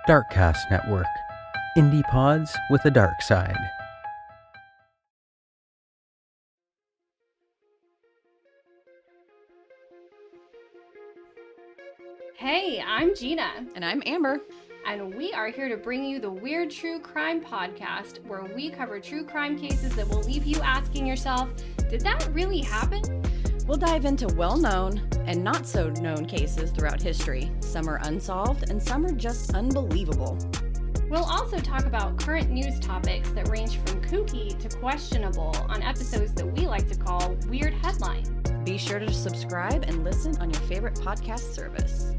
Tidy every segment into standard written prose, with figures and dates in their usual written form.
Darkcast Network. Indie pods with a dark side. Hey, I'm Gina. And I'm Amber. And we are here to bring you the Weird True Crime Podcast, where we cover true crime cases that will leave you asking yourself, did that really happen? We'll dive into well-known and not-so-known cases throughout history. Some are unsolved and some are just unbelievable. We'll also talk about current news topics that range from kooky to questionable on episodes that we like to call Weird Headlines. Be sure to subscribe and listen on your favorite podcast service.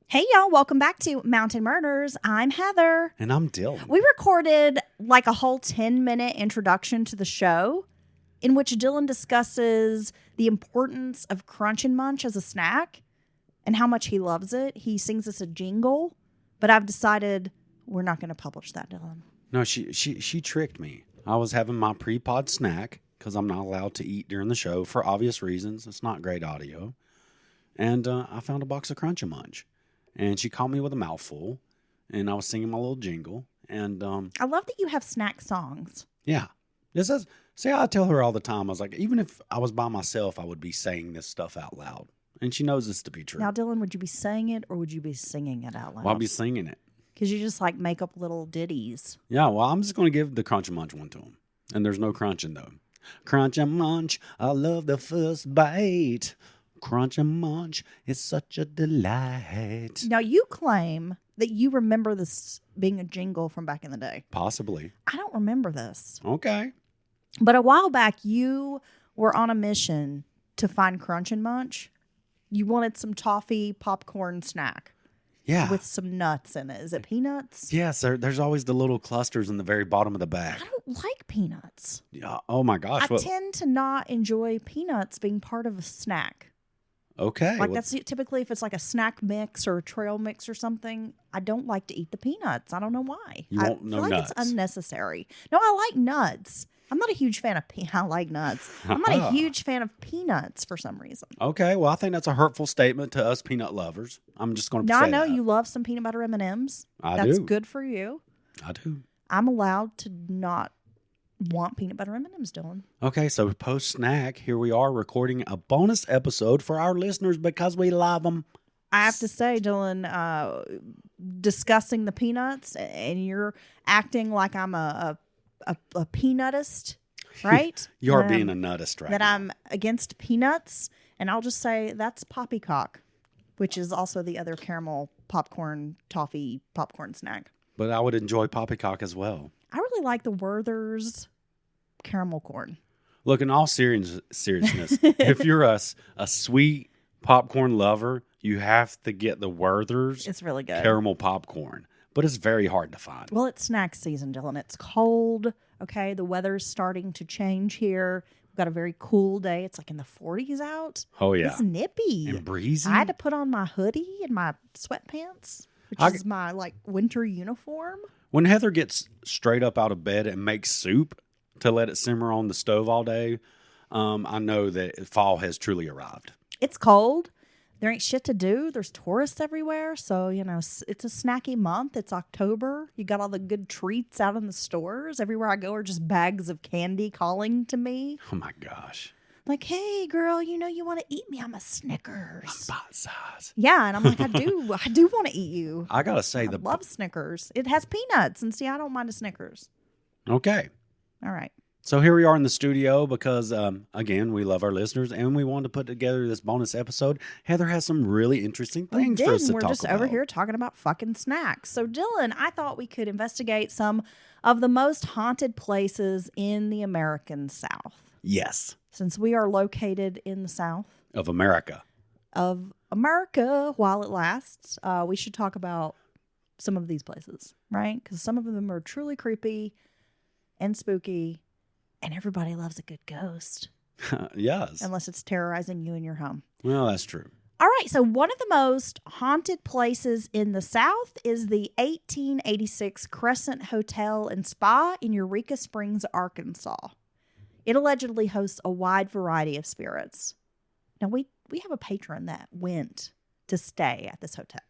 Hey y'all, welcome back to Mountain Murders. I'm Heather. And I'm Dylan. We recorded like a whole 10-minute introduction to the show in which Dylan discusses the importance of Crunch and Munch as a snack and how much he loves it. He sings us a jingle, but I've decided we're not going to publish that, Dylan. No, she tricked me. I was having my pre-pod snack because I'm not allowed to eat during the show for obvious reasons. It's not great audio. And I found a box of Crunch and Munch. And she caught me with a mouthful, and I was singing my little jingle. And I love that you have snack songs. Yeah. I tell her all the time, I was like, even if I was by myself, I would be saying this stuff out loud. And she knows this to be true. Now, Dylan, would you be saying it or would you be singing it out loud? Well, I'll be singing it. Because you just like make up little ditties. Yeah, well, I'm just going to give the Crunch and Munch one to him. And there's no crunching, though. Crunch and Munch, I love the first bite. Crunch and Munch is such a delight. Now, you claim that you remember this being a jingle from back in the day. Possibly. I don't remember this. Okay. But a while back, you were on a mission to find Crunch and Munch. You wanted some toffee popcorn snack. Yeah. With some nuts in it. Is it peanuts? Yes, there's always the little clusters in the very bottom of the bag. I don't like peanuts. Yeah. Oh, my gosh. I tend to not enjoy peanuts being part of a snack. Okay. Like that's typically if it's like a snack mix or a trail mix or something, I don't like to eat the peanuts. I don't know why. You won't know like nuts. It's unnecessary. No, I like nuts. I'm not a huge fan of I like nuts. I'm not a huge fan of peanuts for some reason. Okay, well, I think that's a hurtful statement to us peanut lovers. I'm just going to say I know that. you love some peanut butter M&Ms. I That's do. good for you. I do. I'm allowed to not want peanut butter M&Ms, Dylan. Okay, so post-snack, here we are recording a bonus episode for our listeners because we love them. I have to say, Dylan, discussing the peanuts, and you're acting like I'm a peanutist, right? You're being a nutist right that now. I'm against peanuts, and I'll just say that's poppycock, which is also the other caramel popcorn, toffee popcorn snack. But I would enjoy poppycock as well. I really like the Werther's caramel corn. Look, in all seriousness, if you're a sweet popcorn lover, you have to get the Werther's It's really good. caramel popcorn. But it's very hard to find. Well, it's snack season, Dylan. It's cold, okay? The weather's starting to change here. We've got a very cool day. It's like in the 40s out. Oh, yeah. It's nippy. And breezy. I had to put on my hoodie and my sweatpants, which is my like winter uniform. When Heather gets straight up out of bed and makes soup to let it simmer on the stove all day, I know that fall has truly arrived. It's cold. There ain't shit to do. There's tourists everywhere. So, it's a snacky month. It's October. You got all the good treats out in the stores. Everywhere I go are just bags of candy calling to me. Oh, my gosh. Like, hey, girl, you want to eat me? I'm a Snickers. I'm bite size. Yeah, and I'm like, I do want to eat you. I got to say, I love Snickers. It has peanuts. And see, I don't mind a Snickers. Okay. All right. So here we are in the studio because, again, we love our listeners and we wanted to put together this bonus episode. Heather has some really interesting things for us to talk about. We're just over here talking about fucking snacks. So, Dylan, I thought we could investigate some of the most haunted places in the American South. Yes. Since we are located in the South Of America. While it lasts, we should talk about some of these places, right? Because some of them are truly creepy and spooky. And everybody loves a good ghost. Yes. Unless it's terrorizing you in your home. Well, that's true. All right. So one of the most haunted places in the South is the 1886 Crescent Hotel and Spa in Eureka Springs, Arkansas. It allegedly hosts a wide variety of spirits. Now, we have a patron that went to stay at this hotel.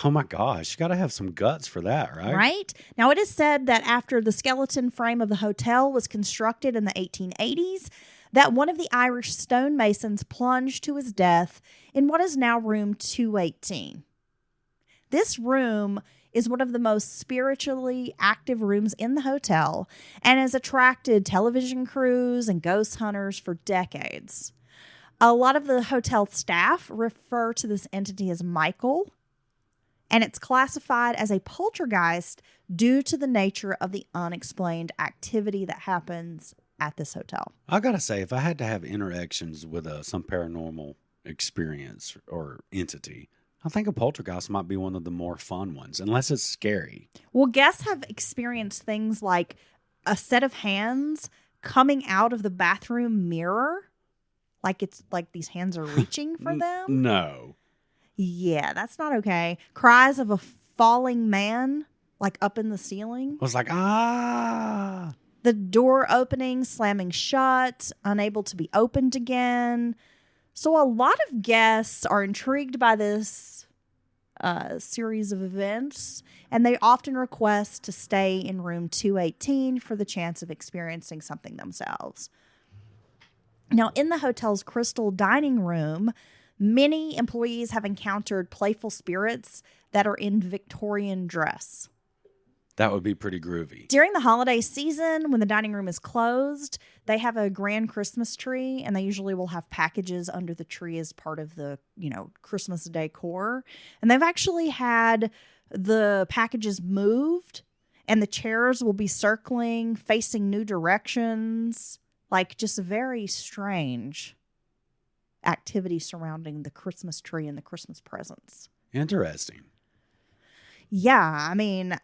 Oh my gosh, you got to have some guts for that, right? Right? Now, it is said that after the skeleton frame of the hotel was constructed in the 1880s, that one of the Irish stonemasons plunged to his death in what is now room 218. This room is one of the most spiritually active rooms in the hotel and has attracted television crews and ghost hunters for decades. A lot of the hotel staff refer to this entity as Michael, and it's classified as a poltergeist due to the nature of the unexplained activity that happens at this hotel. I got to say, if I had to have interactions with some paranormal experience or entity, I think a poltergeist might be one of the more fun ones, unless it's scary. Well, guests have experienced things like a set of hands coming out of the bathroom mirror. Like it's like these hands are reaching for them. No. Yeah, that's not okay. Cries of a falling man, like up in the ceiling. I was like, ah. The door opening, slamming shut, unable to be opened again. So a lot of guests are intrigued by this series of events, and they often request to stay in room 218 for the chance of experiencing something themselves. Now, in the hotel's crystal dining room, many employees have encountered playful spirits that are in Victorian dress. That would be pretty groovy. During the holiday season, when the dining room is closed, they have a grand Christmas tree, and they usually will have packages under the tree as part of the, Christmas decor. And they've actually had the packages moved, and the chairs will be circling, facing new directions, like just a very strange activity surrounding the Christmas tree and the Christmas presents. Interesting. Yeah, I mean,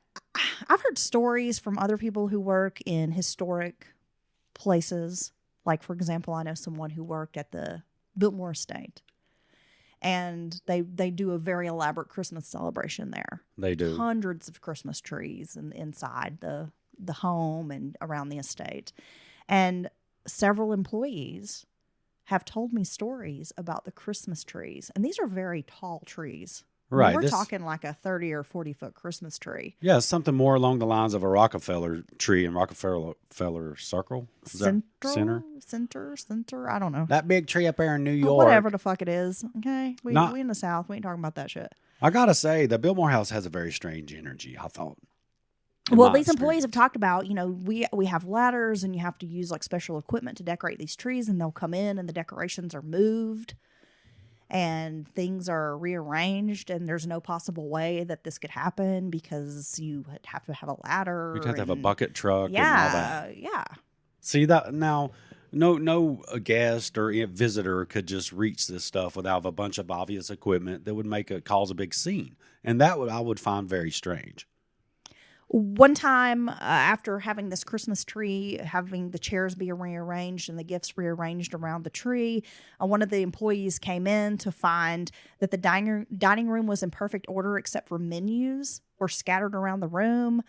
I've heard stories from other people who work in historic places. Like, for example, I know someone who worked at the Biltmore Estate, and they do a very elaborate Christmas celebration there. They do. Hundreds of Christmas trees inside the home and around the estate. And several employees have told me stories about the Christmas trees. And these are very tall trees. Right. We're talking like a 30 or 40 foot Christmas tree. Yeah, something more along the lines of a Rockefeller tree and Rockefeller Circle. Is that Center. I don't know. That big tree up there in New York. Whatever the fuck it is. Okay. We in the South. We ain't talking about that shit. I got to say, the Biltmore House has a very strange energy, I thought. Well, these employees have talked about, we have ladders and you have to use like special equipment to decorate these trees, and they'll come in and the decorations are moved and things are rearranged, and there's no possible way that this could happen because you would have to have a ladder. You'd have to have a bucket truck and all that. Yeah. See that now, no guest or visitor could just reach this stuff without a bunch of obvious equipment that would cause a big scene. And that I would find very strange. One time after having this Christmas tree, having the chairs be rearranged and the gifts rearranged around the tree, one of the employees came in to find that the dining room was in perfect order except for menus were scattered around the room.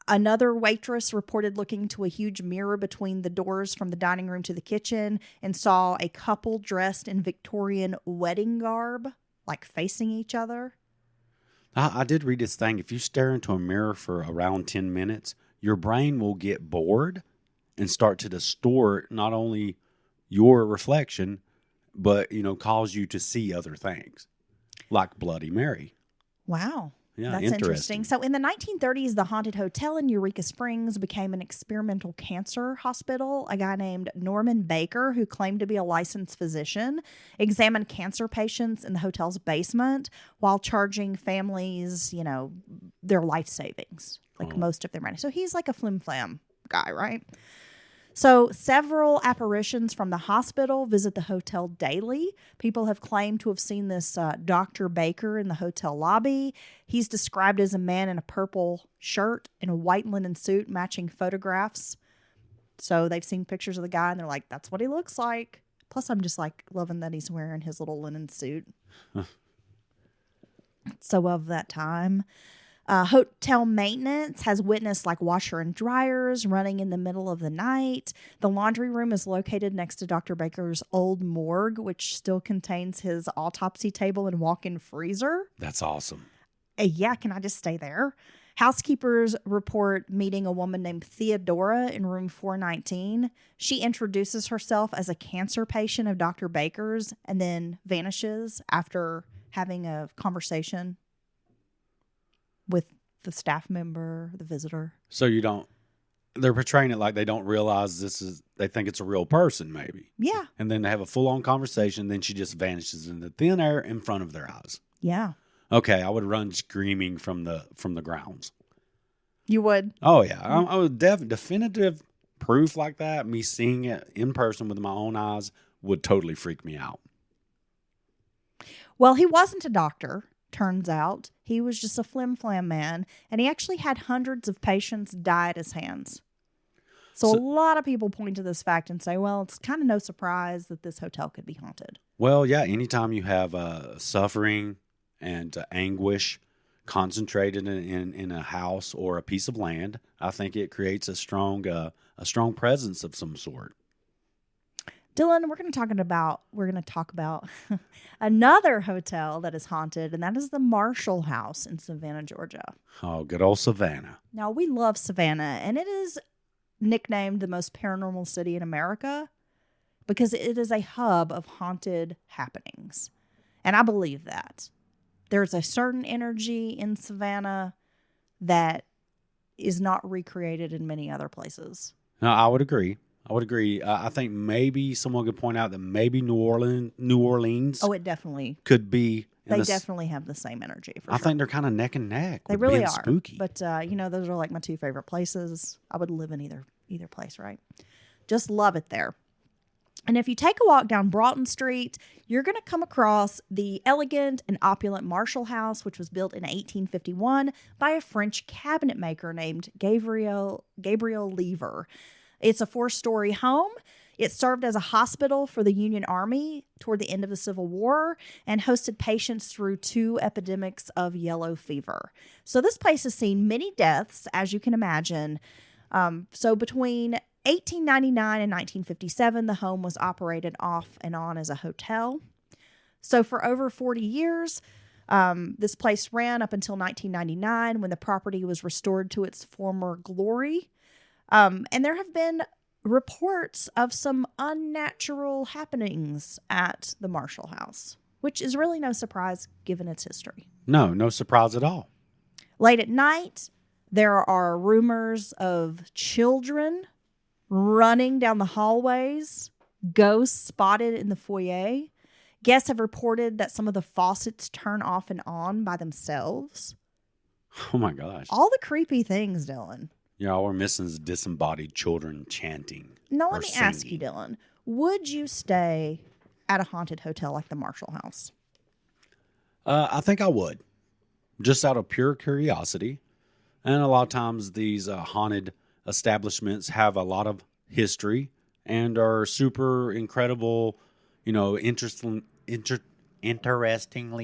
Another waitress reported looking to a huge mirror between the doors from the dining room to the kitchen and saw a couple dressed in Victorian wedding garb, like facing each other. I did read this thing. If you stare into a mirror for around 10 minutes, your brain will get bored and start to distort not only your reflection, but, cause you to see other things like Bloody Mary. Wow. Yeah, that's interesting. So in the 1930s, the haunted hotel in Eureka Springs became an experimental cancer hospital. A guy named Norman Baker, who claimed to be a licensed physician, examined cancer patients in the hotel's basement while charging families, their life savings, most of their money. So he's like a flim-flam guy, right? So several apparitions from the hospital visit the hotel daily. People have claimed to have seen this Dr. Baker in the hotel lobby. He's described as a man in a purple shirt and a white linen suit matching photographs. So they've seen pictures of the guy and they're like, that's what he looks like. Plus, I'm just like loving that he's wearing his little linen suit. So of that time. Hotel maintenance has witnessed like washer and dryers running in the middle of the night. The laundry room is located next to Dr. Baker's old morgue, which still contains his autopsy table and walk-in freezer. That's awesome. Yeah, can I just stay there? Housekeepers report meeting a woman named Theodora in room 419. She introduces herself as a cancer patient of Dr. Baker's and then vanishes after having a conversation with the staff member, the visitor. So they're portraying it like they don't realize they think it's a real person, maybe. Yeah. And then they have a full-on conversation, then she just vanishes into thin air in front of their eyes. Yeah. Okay, I would run screaming from the grounds. You would? Oh, yeah. I would definitive proof like that, me seeing it in person with my own eyes, would totally freak me out. Well, he wasn't a doctor, turns out. He was just a flim-flam man, and he actually had hundreds of patients die at his hands. So a lot of people point to this fact and say, well, it's kind of no surprise that this hotel could be haunted. Well, yeah, anytime you have suffering and anguish concentrated in a house or a piece of land, I think it creates a strong presence of some sort. Dylan, we're going to talk about another hotel that is haunted, and that is the Marshall House in Savannah, Georgia. Oh, good old Savannah. Now, we love Savannah, and it is nicknamed the most paranormal city in America because it is a hub of haunted happenings. And I believe that. There's a certain energy in Savannah that is not recreated in many other places. No, I would agree. I think maybe someone could point out that maybe New Orleans. Oh, it definitely could be. They definitely have the same energy. I think they're kind of neck and neck. They with really being are. Spooky. But those are like my two favorite places. I would live in either place, right? Just love it there. And if you take a walk down Broughton Street, you're going to come across the elegant and opulent Marshall House, which was built in 1851 by a French cabinet maker named Gabriel Lever. It's a 4-story home. It served as a hospital for the Union Army toward the end of the Civil War and hosted patients through 2 epidemics of yellow fever. So this place has seen many deaths, as you can imagine. So between 1899 and 1957, the home was operated off and on as a hotel. So for over 40 years, this place ran up until 1999 when the property was restored to its former glory. And there have been reports of some unnatural happenings at the Marshall House, which is really no surprise given its history. No surprise at all. Late at night, there are rumors of children running down the hallways, ghosts spotted in the foyer. Guests have reported that some of the faucets turn off and on by themselves. Oh my gosh. All the creepy things, Dylan. Yeah, all we're missing is disembodied children chanting. Now, let me ask you, Dylan, would you stay at a haunted hotel like the Marshall House? I think I would, just out of pure curiosity. And a lot of times these haunted establishments have a lot of history and are super incredible, interestingly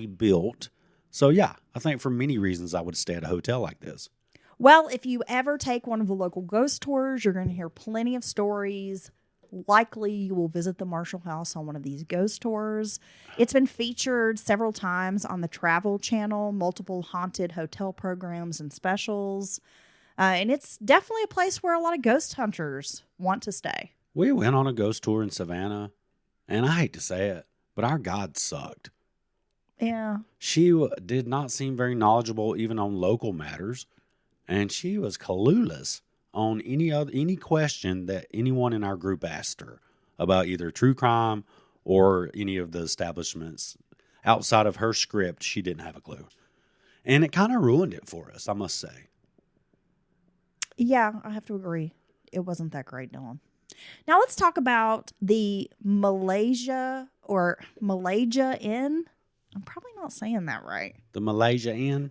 built. So, yeah, I think for many reasons I would stay at a hotel like this. Well, if you ever take one of the local ghost tours, you're going to hear plenty of stories. Likely you will visit the Marshall House on one of these ghost tours. It's been featured several times on the Travel Channel, multiple haunted hotel programs and specials. And it's definitely a place where a lot of ghost hunters want to stay. We went on a ghost tour in Savannah, and I hate to say it, but our guide sucked. Yeah. She did not seem very knowledgeable even on local matters. And she was clueless on any question that anyone in our group asked her about either true crime or any of the establishments. Outside of her script, she didn't have a clue. And it kind of ruined it for us, I must say. Yeah, I have to agree. It wasn't that great, Dylan. Now let's talk about the Malaysia Inn. I'm probably not saying that right. The Malaysia Inn?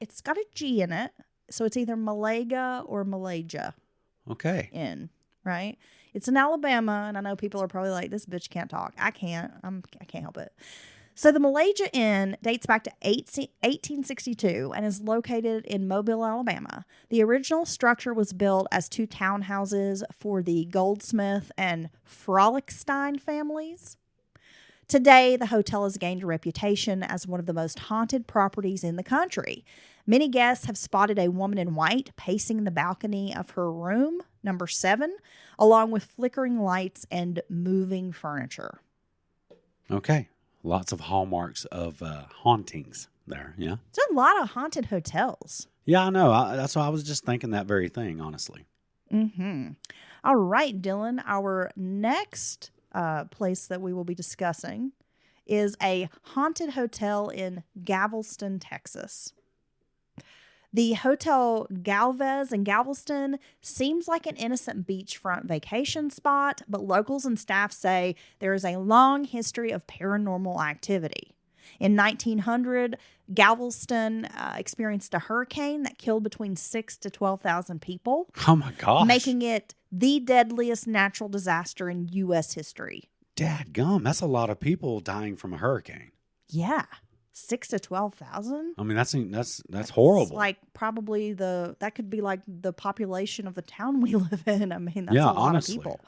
It's got a G in it. So it's either Malaga or Malaysia. Okay. Inn, right? It's in Alabama, and I know people are probably like, this bitch can't talk. I can't help it. So the Malaysia Inn dates back to 1862 and is located in Mobile, Alabama. The original structure was built as 2 townhouses for the Goldsmith and Frolickstein families. Today, the hotel has gained a reputation as one of the most haunted properties in the country. Many guests have spotted a woman in white pacing the balcony of her room, number 7, along with flickering lights and moving furniture. Okay. Lots of hallmarks of hauntings there, yeah? There's a lot of haunted hotels. Yeah, I know. That's why I was just thinking that very thing, honestly. Mm-hmm. All right, Dylan, our next place that we will be discussing is a haunted hotel in Galveston, Texas. The Hotel Galvez in Galveston seems like an innocent beachfront vacation spot, but locals and staff say there is a long history of paranormal activity. In 1900, Galveston experienced a hurricane that killed between 6,000 to 12,000 people. Oh my gosh. Making it the deadliest natural disaster in U.S. history. Dadgum, that's a lot of people dying from a hurricane. Yeah. 6,000 to 12,000. I mean, that's horrible. Like probably that could be like the population of the town we live in. I mean, that's Yeah, a lot honestly. of people.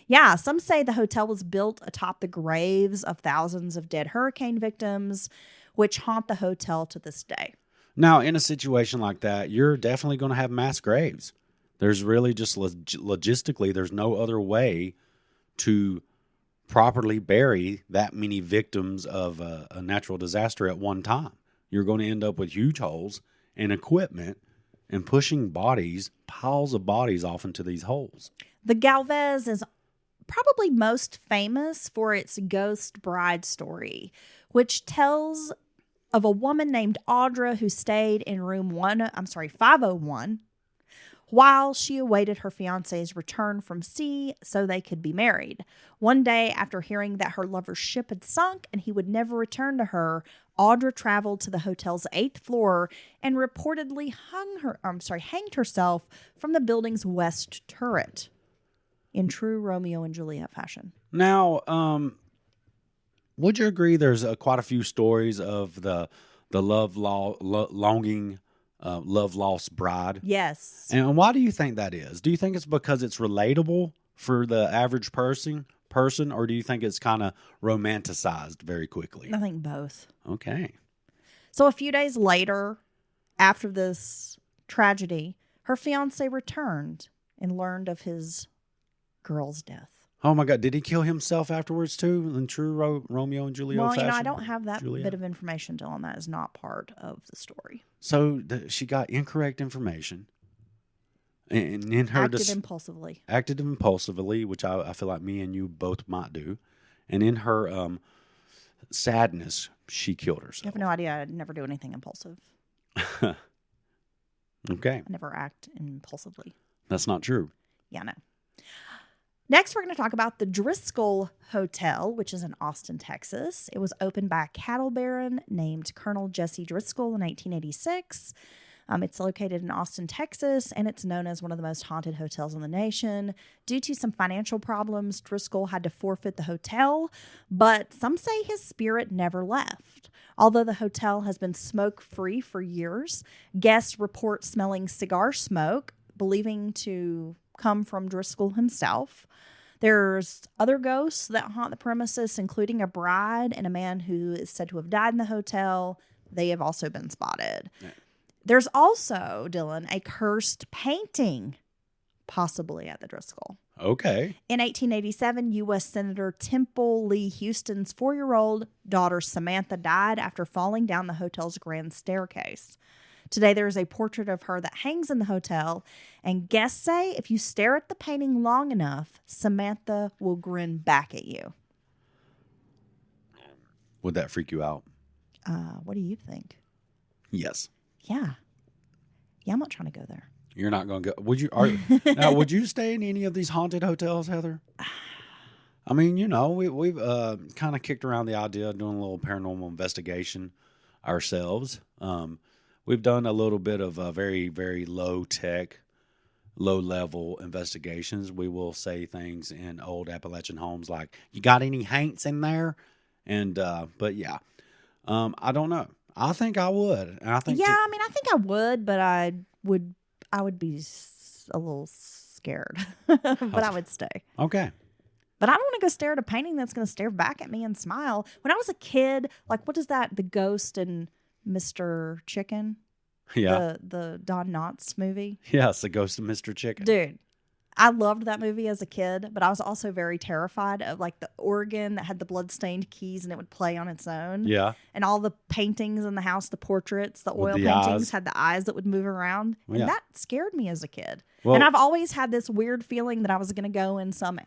Yeah, some say the hotel was built atop the graves of thousands of dead hurricane victims, which haunt the hotel to this day. Now, in a situation like that, you're definitely going to have mass graves. There's really just logistically, there's no other way to properly bury that many victims of a natural disaster at one time. You're going to end up with huge holes and equipment and pushing bodies, piles of bodies off into these holes. The Galvez is probably most famous for its ghost bride story, which tells of a woman named Audra who stayed in room 501 while she awaited her fiance's return from sea so they could be married. One day, after hearing that her lover's ship had sunk and he would never return to her, Audra traveled to the hotel's 8th floor and reportedly hanged herself from the building's west turret in true Romeo and Juliet fashion. Now, would you agree there's quite a few stories of the love lost bride? Yes. And why do you think that is? Do you think it's because it's relatable for the average person, or do you think it's kind of romanticized very quickly? I think both. Okay. So a few days later, after this tragedy, her fiance returned and learned of his girl's death. Oh my God! Did he kill himself afterwards too? In true Romeo and Juliet fashion? Well, I don't have that bit of information, Dylan. That is not part of the story. So she got incorrect information, and in her Acted impulsively, which I feel like me and you both might do, and in her sadness, she killed herself. You have no idea. I never do anything impulsive. Okay, I never act impulsively. that's not true. Yeah, no. Next, we're going to talk about the Driscoll Hotel, which is in Austin, Texas. It was opened by a cattle baron named Colonel Jesse Driscoll in 1886. It's located in Austin, Texas, and it's known as one of the most haunted hotels in the nation. Due to some financial problems, Driscoll had to forfeit the hotel, but some say his spirit never left. Although the hotel has been smoke-free for years, guests report smelling cigar smoke, believing to come from Driscoll himself. There's other ghosts that haunt the premises, including a bride and a man who is said to have died in the hotel. They have also been spotted. Yeah. There's also, Dylan, a cursed painting possibly at the Driscoll. Okay. In 1887, U.S. Senator Temple Lee Houston's 4-year-old daughter Samantha died after falling down the hotel's grand staircase. Today, there is a portrait of her that hangs in the hotel, and guests say if you stare at the painting long enough, Samantha will grin back at you. Would that freak you out? What do you think? Yes. Yeah. Yeah, I'm not trying to go there. You're not going to go. Now, would you stay in any of these haunted hotels, Heather? I mean, we've kind of kicked around the idea of doing a little paranormal investigation ourselves. We've done a little bit of very, very low-tech, low-level investigations. We will say things in old Appalachian homes like, you got any haints in there? And but yeah. I don't know. I think I would. And I think Yeah, I mean, I think I would, but I would be a little scared. But I would stay. okay. But I don't want to go stare at a painting that's going to stare back at me and smile. When I was a kid, like, what is that? The Ghost and Mr. Chicken? Yeah. The Don Knotts movie? Yes, the Ghost of Mr. Chicken. Dude, I loved that movie as a kid, but I was also very terrified of, like, the organ that had the bloodstained keys and it would play on its own. Yeah. And all the paintings in the house, the portraits, the With oil the paintings eyes. had the eyes that would move around. And Yeah. that scared me as a kid. Well- and I've always had this weird feeling that I was going to go in some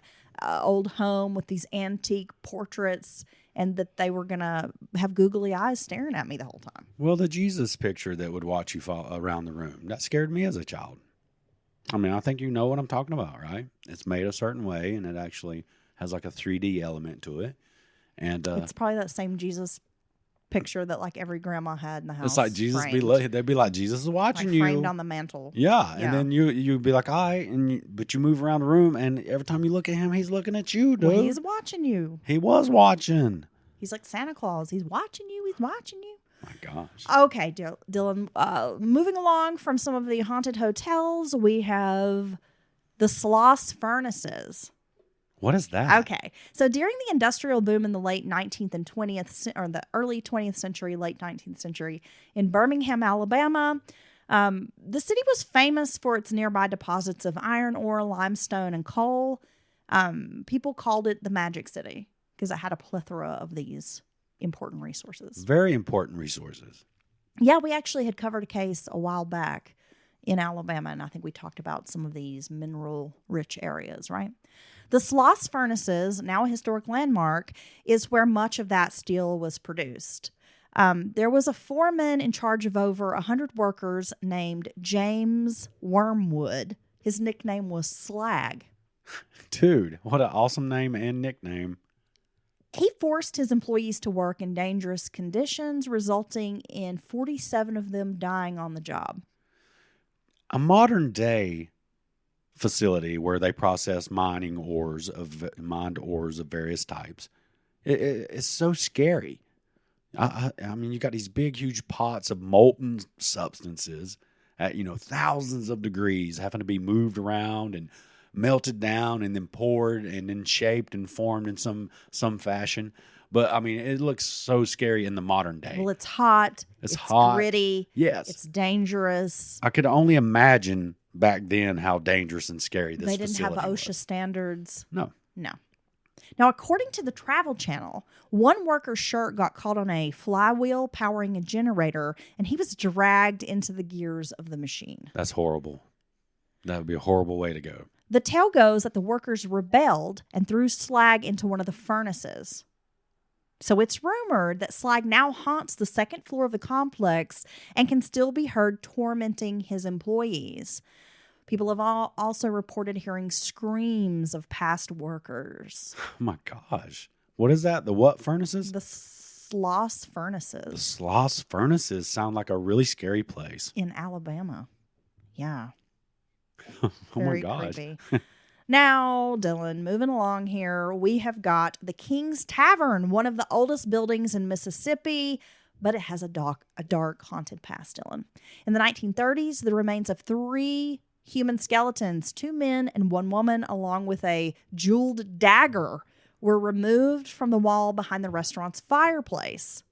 old home with these antique portraits and that they were going to have googly eyes staring at me the whole time. Well, the Jesus picture that would watch you fall around the room, that scared me as a child. I mean, I think you know what I'm talking about, right? It's made a certain way, and it actually has like a 3D element to it. And It's probably that same Jesus picture that like every grandma had in the house. it's like Jesus framed, they'd be like, Jesus is watching like you. framed on the mantle. Yeah, Yeah. and then you'd be like, all right, but you move around the room, and every time you look at him, he's looking at you, dude. Well, he's watching you. He was watching. He's like Santa Claus. He's watching you. He's watching you. My gosh. Okay, Dylan. Moving along from some of the haunted hotels, we have the Sloss Furnaces. What is that? Okay, so during the industrial boom in the late 19th and 20th, or the early 20th century, late 19th century, in Birmingham, Alabama, the city was famous for its nearby deposits of iron ore, limestone, and coal. People called it the Magic City because it had a plethora of these important resources. Very important resources. Yeah, we actually had covered a case a while back in Alabama, and I think we talked about some of these mineral-rich areas, right? The Sloss Furnaces, now a historic landmark, is where much of that steel was produced. There was a foreman in charge of over 100 workers named James Wormwood. His nickname was Slag. Dude, what an awesome name and nickname. He forced his employees to work in dangerous conditions, resulting in 47 of them dying on the job. A modern day facility where they process mined ores of various types. It's so scary. I mean, you got these big, huge pots of molten substances at thousands of degrees having to be moved around and melted down and then poured and then shaped and formed in some fashion. But I mean, it looks so scary in the modern day. Well, it's hot. It's hot. Gritty. Yes. It's dangerous. I could only imagine back then how dangerous and scary this They didn't have facility OSHA was. standards. No. Now, according to the Travel Channel, one worker's shirt got caught on a flywheel powering a generator, and he was dragged into the gears of the machine. That's horrible. That would be a horrible way to go. The tale goes that the workers rebelled and threw slag into one of the furnaces. So it's rumored that slag now haunts the second floor of the complex and can still be heard tormenting his employees. People have also reported hearing screams of past workers. Oh my gosh. What is that? The what furnaces? The Sloss The Furnaces Sloss Furnaces sound like a really scary place. in Alabama. Yeah. Oh my Very gosh. creepy. Now, Dylan, moving along here, we have got the King's Tavern, one of the oldest buildings in Mississippi, but it has a dark haunted past, Dylan. In the 1930s, the remains of 3 human skeletons, 2 men and 1 woman, along with a jeweled dagger, were removed from the wall behind the restaurant's fireplace.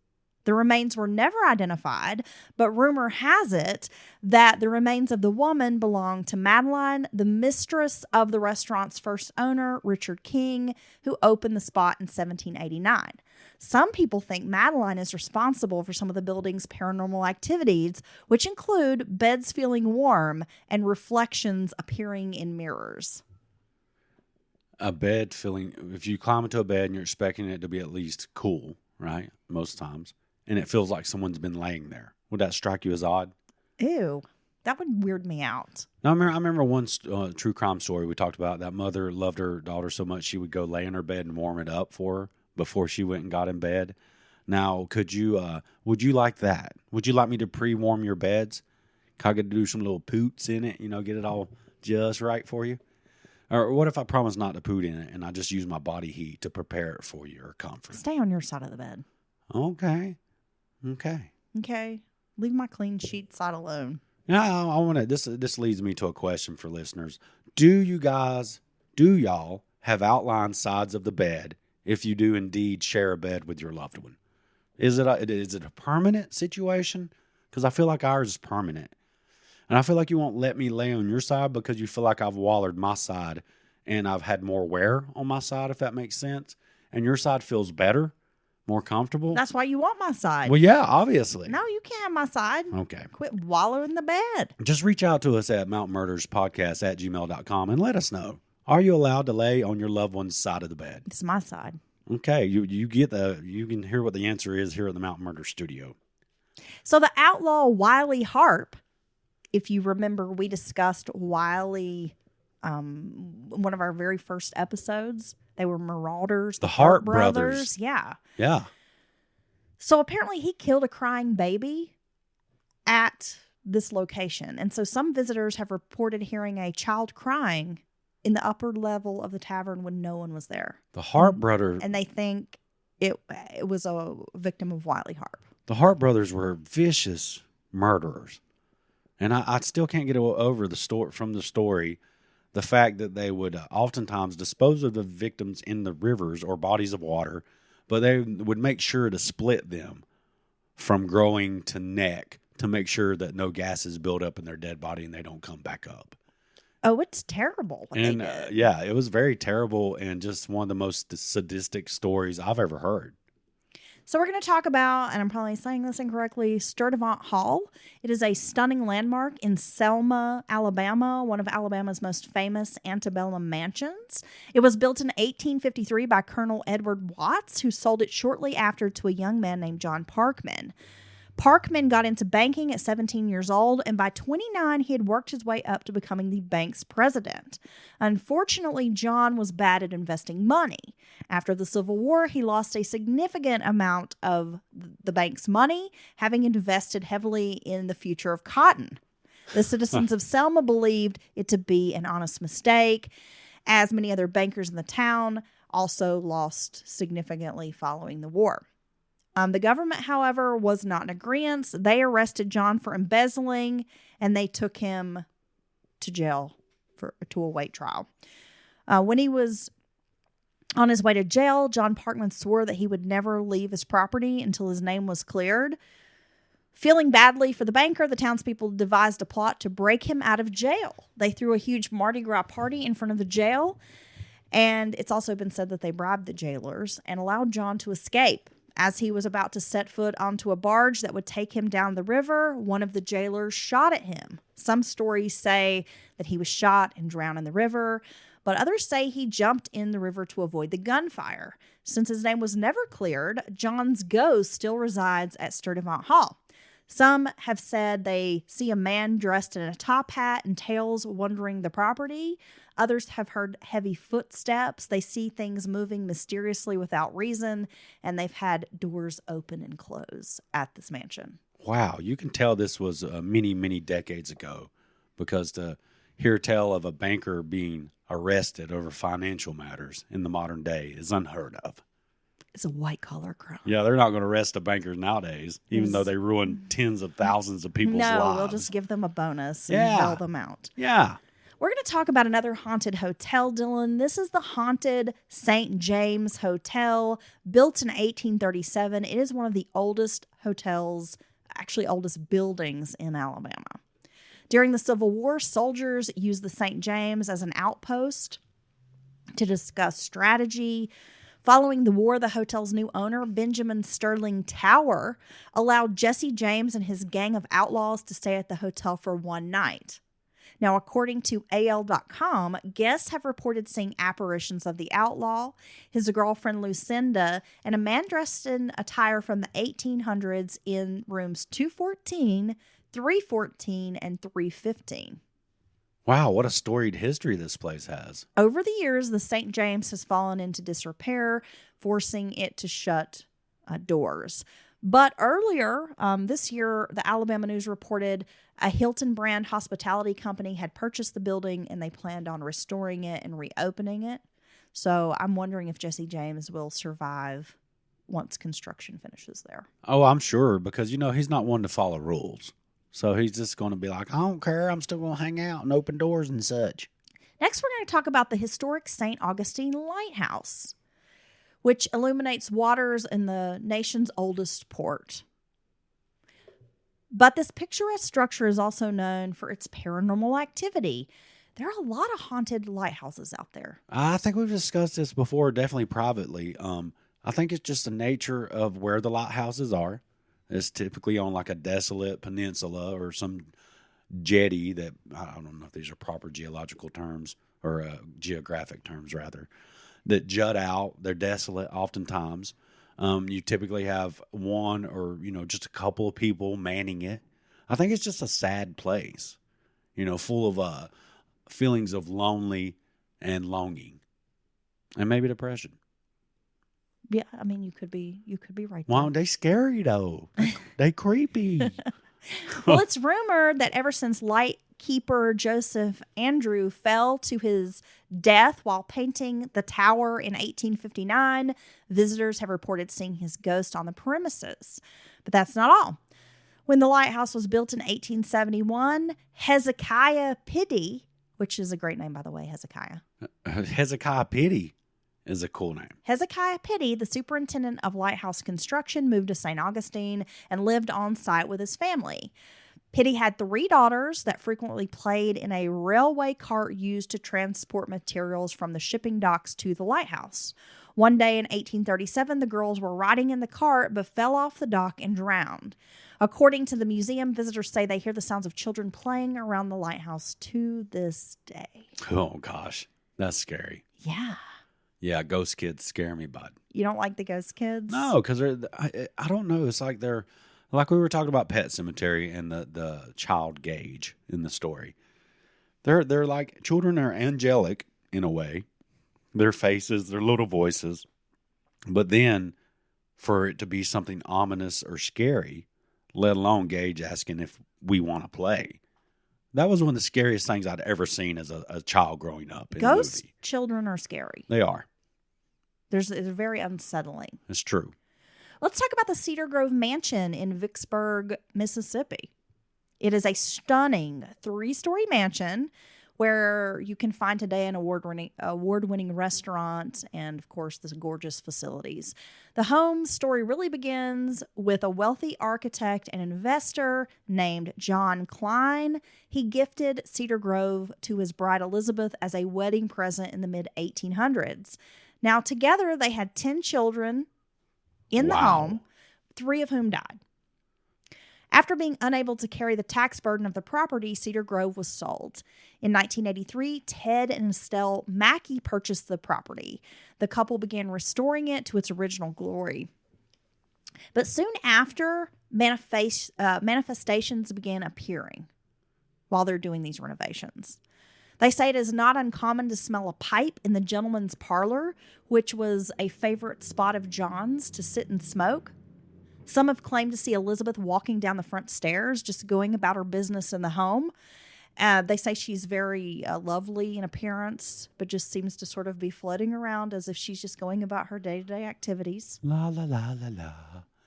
The remains were never identified, but rumor has it that the remains of the woman belonged to Madeline, the mistress of the restaurant's first owner, Richard King, who opened the spot in 1789. Some people think Madeline is responsible for some of the building's paranormal activities, which include beds feeling warm and reflections appearing in mirrors. A bed feeling, if you climb into a bed and you're expecting it to be at least cool, right? Most times. And it feels like someone's been laying there. Would that strike you as odd? Ew, that would weird me out. Now, I remember one true crime story we talked about. That mother loved her daughter so much she would go lay in her bed and warm it up for her before she went and got in bed. Now, would you like that? Would you like me to pre-warm your beds? Can I get to do some little poots in it, get it all just right for you? Or what if I promise not to poot in it and I just use my body heat to prepare it for your comfort? Stay on your side of the bed. Okay. Okay. Okay. Leave my clean sheet side alone. Now, I want to. This leads me to a question for listeners. Do y'all have outlined sides of the bed if you do indeed share a bed with your loved one? Is it a permanent situation? Because I feel like ours is permanent. And I feel like you won't let me lay on your side because you feel like I've wallered my side and I've had more wear on my side, if that makes sense. And your side feels better, more comfortable. That's why you want my side. Well, yeah, obviously. No, you can't have my side. Okay. Quit wallowing in the bed. Just reach out to us at mountainmurderspodcast@gmail.com and let us know. Are you allowed to lay on your loved one's side of the bed? It's my side. Okay. You can hear what the answer is here at the Mountain Murder Studio. So the outlaw Wiley Harp, if you remember, we discussed Wiley one of our very first episodes. They were marauders. The Hart brothers. Yeah. Yeah. So apparently he killed a crying baby at this location. And so some visitors have reported hearing a child crying in the upper level of the tavern when no one was there. The Hart brothers. And they think it was a victim of Wiley Harp. The Hart brothers were vicious murderers. And I still can't get over the story, the fact that they would oftentimes dispose of the victims in the rivers or bodies of water, but they would make sure to split them from growing to neck to make sure that no gases build up in their dead body and they don't come back up. Oh, it's terrible what they did. Yeah, it was very terrible and just one of the most sadistic stories I've ever heard. So we're going to talk about, and I'm probably saying this incorrectly, Sturtevant Hall. It is a stunning landmark in Selma, Alabama, one of Alabama's most famous antebellum mansions. It was built in 1853 by Colonel Edward Watts, who sold it shortly after to a young man named John Parkman. Parkman got into banking at 17 years old, and by 29, he had worked his way up to becoming the bank's president. Unfortunately, John was bad at investing money. After the Civil War, he lost a significant amount of the bank's money, having invested heavily in the future of cotton. The citizens of Selma believed it to be an honest mistake, as many other bankers in the town also lost significantly following the war. The government, however, was not in agreement. They arrested John for embezzling, and they took him to jail to await trial. When he was on his way to jail, John Parkman swore that he would never leave his property until his name was cleared. Feeling badly for the banker, the townspeople devised a plot to break him out of jail. They threw a huge Mardi Gras party in front of the jail, and it's also been said that they bribed the jailers and allowed John to escape. As he was about to set foot onto a barge that would take him down the river, one of the jailers shot at him. Some stories say that he was shot and drowned in the river, but others say he jumped in the river to avoid the gunfire. Since his name was never cleared, John's ghost still resides at Sturtevant Hall. Some have said they see a man dressed in a top hat and tails wandering the property. Others have heard heavy footsteps. They see things moving mysteriously without reason, and they've had doors open and close at this mansion. Wow, you can tell this was many, many decades ago, because to hear tell of a banker being arrested over financial matters in the modern day is unheard of. It's a white-collar crime. Yeah, they're not going to arrest the bankers nowadays, even though they ruin tens of thousands of people's lives. No, we'll just give them a bonus and bail them out. Yeah. We're going to talk about another haunted hotel, Dylan. This is the haunted St. James Hotel, built in 1837. It is one of the oldest hotels, actually oldest buildings in Alabama. During the Civil War, soldiers used the St. James as an outpost to discuss strategy. Following the war, the hotel's new owner, Benjamin Sterling Tower, allowed Jesse James and his gang of outlaws to stay at the hotel for one night. Now, according to AL.com, guests have reported seeing apparitions of the outlaw, his girlfriend Lucinda, and a man dressed in attire from the 1800s in rooms 214, 314, and 315. Wow, what a storied history this place has. Over the years, the St. James has fallen into disrepair, forcing it to shut doors. But earlier this year, the Alabama News reported a Hilton brand hospitality company had purchased the building and they planned on restoring it and reopening it. So I'm wondering if Jesse James will survive once construction finishes there. Oh, I'm sure, because, he's not one to follow rules. So he's just going to be like, I don't care. I'm still going to hang out and open doors and such. Next, we're going to talk about the historic St. Augustine Lighthouse, which illuminates waters in the nation's oldest port. But this picturesque structure is also known for its paranormal activity. There are a lot of haunted lighthouses out there. I think we've discussed this before, definitely privately. I think it's just the nature of where the lighthouses are. It's typically on like a desolate peninsula or some jetty that, I don't know if these are proper geological terms or geographic terms rather, that jut out. They're desolate oftentimes. You typically have one or, just a couple of people manning it. I think it's just a sad place, full of feelings of lonely and longing and maybe depression. Yeah, I mean, you could be right there. Wow, they scary though. They creepy. Well, it's rumored that ever since lightkeeper Joseph Andrew fell to his death while painting the tower in 1859, visitors have reported seeing his ghost on the premises. But that's not all. When the lighthouse was built in 1871, Hezekiah Piddy, which is a great name, by the way, Hezekiah. Hezekiah Piddy is a cool name. Hezekiah Piddy, the superintendent of lighthouse construction, moved to St. Augustine and lived on site with his family. Piddy had 3 daughters that frequently played in a railway cart used to transport materials from the shipping docks to the lighthouse. One day in 1837, the girls were riding in the cart but fell off the dock and drowned. According to the museum, visitors say they hear the sounds of children playing around the lighthouse to this day. Oh, gosh. That's scary. Yeah. Yeah, ghost kids scare me, bud. You don't like the ghost kids? No, because I don't know. It's like they're, like we were talking about Pet Cemetery and the child Gage in the story. They're like, children are angelic in a way. Their faces, their little voices. But then for it to be something ominous or scary, let alone Gage asking if we want to play. That was one of the scariest things I'd ever seen as a child growing up in Ghost the movie. children are scary. They are. It's very unsettling. It's true. Let's talk about the Cedar Grove Mansion in Vicksburg, Mississippi. It is a stunning 3-story mansion where you can find today an award-winning restaurant and, of course, the gorgeous facilities. The home story really begins with a wealthy architect and investor named John Klein. He gifted Cedar Grove to his bride Elizabeth as a wedding present in the mid-1800s. Now, together, they had 10 children in the home, 3 of whom died. After being unable to carry the tax burden of the property, Cedar Grove was sold. In 1983, Ted and Estelle Mackey purchased the property. The couple began restoring it to its original glory. But soon after, manifestations began appearing while they're doing these renovations. They say it is not uncommon to smell a pipe in the gentleman's parlor, which was a favorite spot of John's to sit and smoke. Some have claimed to see Elizabeth walking down the front stairs, just going about her business in the home. They say she's very lovely in appearance, but just seems to sort of be floating around as if she's just going about her day-to-day activities. La, la, la, la, la.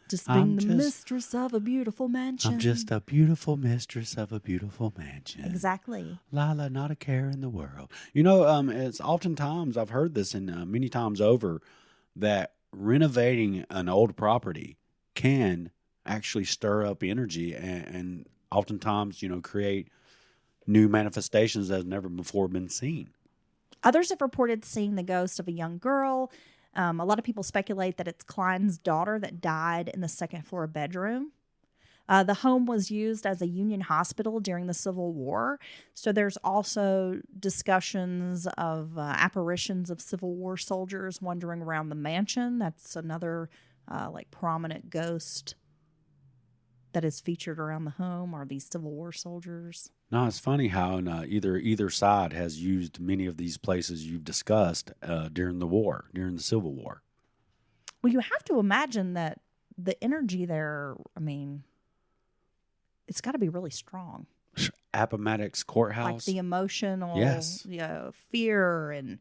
Just being the mistress of a beautiful mansion. I'm just a beautiful mistress of a beautiful mansion. Exactly. La, la, not a care in the world. It's oftentimes, I've heard this many times over, that renovating an old property can actually stir up energy and oftentimes, create new manifestations that have never before been seen. Others have reported seeing the ghost of a young girl. A lot of people speculate that it's Klein's daughter that died in the second floor bedroom. The home was used as a Union hospital during the Civil War. So there's also discussions of apparitions of Civil War soldiers wandering around the mansion. That's another prominent ghost that is featured around the home, are these Civil War soldiers. No, it's funny how either side has used many of these places you've discussed during the Civil War. Well, you have to imagine that the energy there, it's got to be really strong. Appomattox Courthouse. Like the emotional yes. Fear and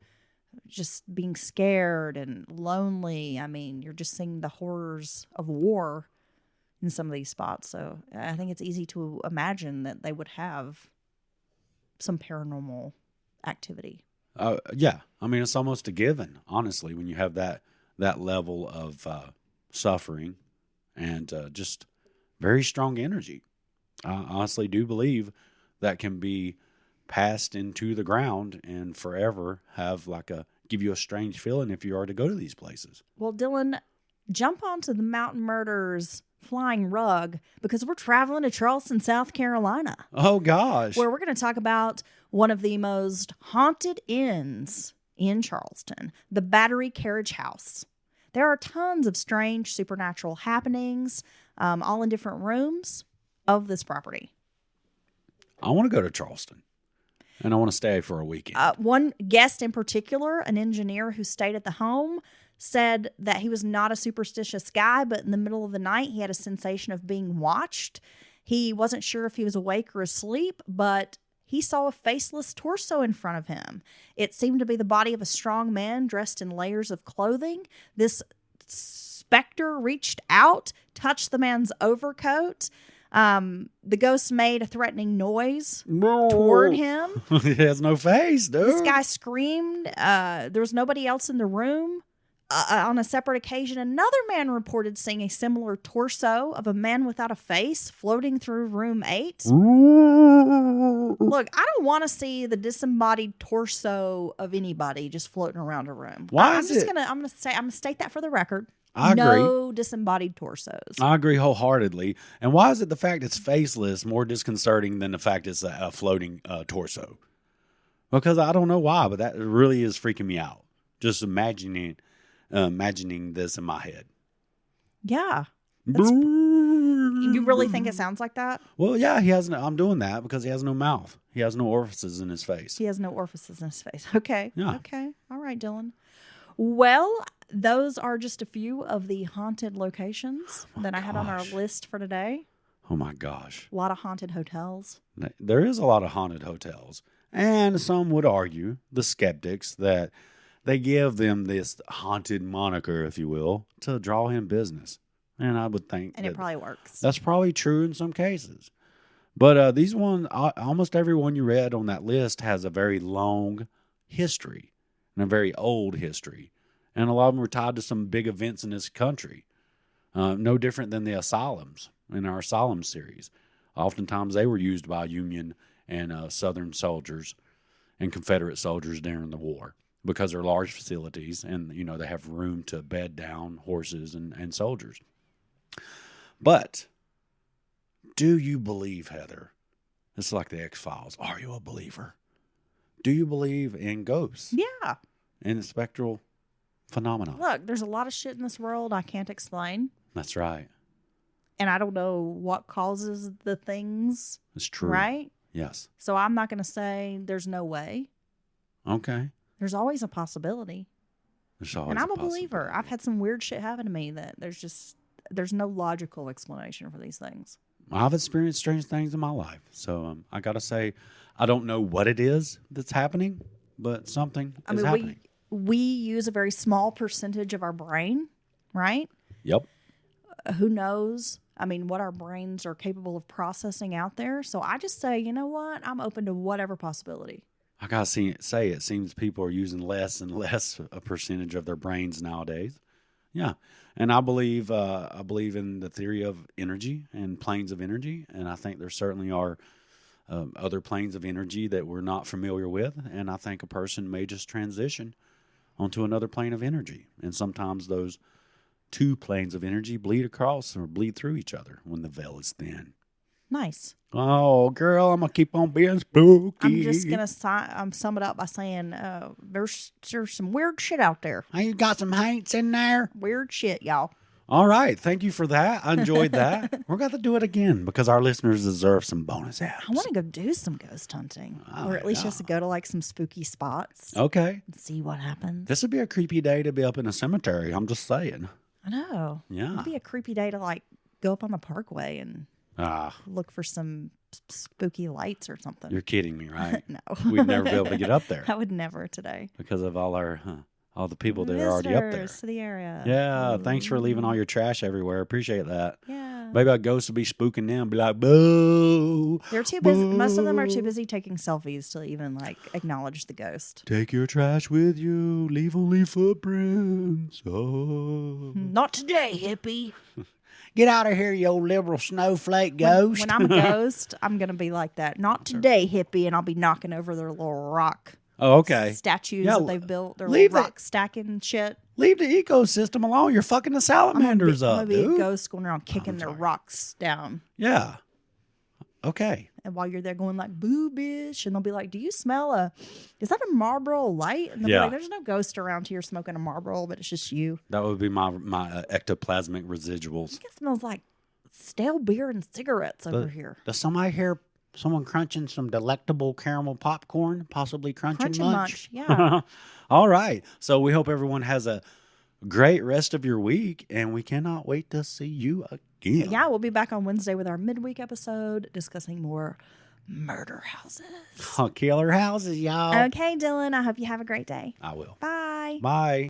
just being scared and lonely. I mean, you're just seeing the horrors of war in some of these spots. So I think it's easy to imagine that they would have some paranormal activity. Yeah. I mean, it's almost a given, honestly, when you have that level of suffering and just very strong energy. I honestly do believe that can be passed into the ground and forever give you a strange feeling if you are to go to these places. Well, Dylan, jump onto the Mountain Murders flying rug because we're traveling to Charleston, South Carolina. Oh, gosh. Where we're going to talk about one of the most haunted inns in Charleston, the Battery Carriage House. There are tons of strange supernatural happenings, all in different rooms of this property. I want to go to Charleston, and I want to stay for a weekend. One guest in particular, an engineer who stayed at the home, said that he was not a superstitious guy, but in the middle of the night, he had a sensation of being watched. He wasn't sure if he was awake or asleep, but he saw a faceless torso in front of him. It seemed to be the body of a strong man dressed in layers of clothing. This specter reached out, touched the man's overcoat. The ghost made a threatening noise toward him. He has no face, dude. This guy screamed. There was nobody else in the room. On a separate occasion, another man reported seeing a similar torso of a man without a face floating through room 8. Look, I don't want to see the disembodied torso of anybody just floating around a room. I'm gonna state that for the record. I agree. No disembodied torsos. I agree wholeheartedly. And why is it the fact it's faceless more disconcerting than the fact it's a floating torso? Because I don't know why, but that really is freaking me out. Just imagining this in my head. Yeah. You really think it sounds like that? Well, yeah, I'm doing that because he has no mouth. He has no orifices in his face. He has no orifices in his face. Okay. Yeah. Okay. All right, Dylan. Well, those are just a few of the haunted locations that I had on our list for today. Oh, my gosh. A lot of haunted hotels. There is a lot of haunted hotels. And some would argue, the skeptics, that they give them this haunted moniker, if you will, to draw in business. And I would think it probably works. That's probably true in some cases. But these ones, almost every one you read on that list has a very long history and a very old history. And a lot of them were tied to some big events in this country. No different than the asylums in our asylum series. Oftentimes they were used by Union and Southern soldiers and Confederate soldiers during the war because they're large facilities and, they have room to bed down horses and soldiers. But do you believe, Heather? It's like the X-Files. Are you a believer? Do you believe in ghosts? Yeah. And the spectral phenomena? Look, there's a lot of shit in this world I can't explain. That's right. And I don't know what causes the things. It's true. Right? Yes. So I'm not going to say there's no way. Okay. There's always a possibility. And I'm a believer. I've had some weird shit happen to me that there's no logical explanation for these things. I've experienced strange things in my life. So I got to say, I don't know what it is that's happening, but something is happening. We use a very small percentage of our brain, right? Yep. Who knows? I mean, what our brains are capable of processing out there. So I just say, you know what? I'm open to whatever possibility. I got to say, it seems people are using less and less a percentage of their brains nowadays. Yeah. And I believe in the theory of energy and planes of energy. And I think there certainly are other planes of energy that we're not familiar with. And I think a person may just transition onto another plane of energy. And sometimes those two planes of energy bleed across or bleed through each other when the veil is thin. Nice. Oh, girl, I'm going to keep on being spooky. I'm just going to sum it up by saying there's some weird shit out there. Hey, you got some haints in there? Weird shit, y'all. All right. Thank you for that. I enjoyed that. We're going to do it again because our listeners deserve some bonus apps. I want to go do some ghost hunting. Or at least just go to like some spooky spots. Okay. And see what happens. This would be a creepy day to be up in a cemetery. I'm just saying. I know. Yeah. It'd be a creepy day to like go up on the parkway and look for some spooky lights or something. You're kidding me, right? No. We'd never be able to get up there I would never today. because of all the people that are already up there. Visitors to the area. Yeah, thanks for leaving all your trash everywhere. Appreciate that. Yeah. Maybe a ghost will be spooking them, be like, boo. They're too busy. Most of them are too busy taking selfies to even like acknowledge the ghost. Take your trash with you. Leave only footprints. Oh. Not today, hippie. Get out of here, you old liberal snowflake ghost. When I'm a ghost, I'm going to be like that. Not today, hippie. And I'll be knocking over their little rock Oh, okay. statues Yeah, that they've built. Their leave little rock stacking shit. Leave the ecosystem alone. You're fucking the salamanders I'm up, going to be dude. a ghost going around kicking their sorry. rocks down. Yeah. Okay. And while you're there going like, boo, bitch. And they'll be like, do you smell is that a Marlboro light? And they'll Yeah. be like, there's no ghost around here smoking a Marlboro, but it's just you. That would be my ectoplasmic residuals. I think it smells like stale beer and cigarettes over here. Does somebody hear someone crunching some delectable caramel popcorn? Possibly crunching munch? Yeah. All right. So we hope everyone has a great rest of your week, and we cannot wait to see you again. Yeah, we'll be back on Wednesday with our midweek episode discussing more murder houses. Killer houses, y'all. Okay, Dylan, I hope you have a great day. I will. Bye. Bye.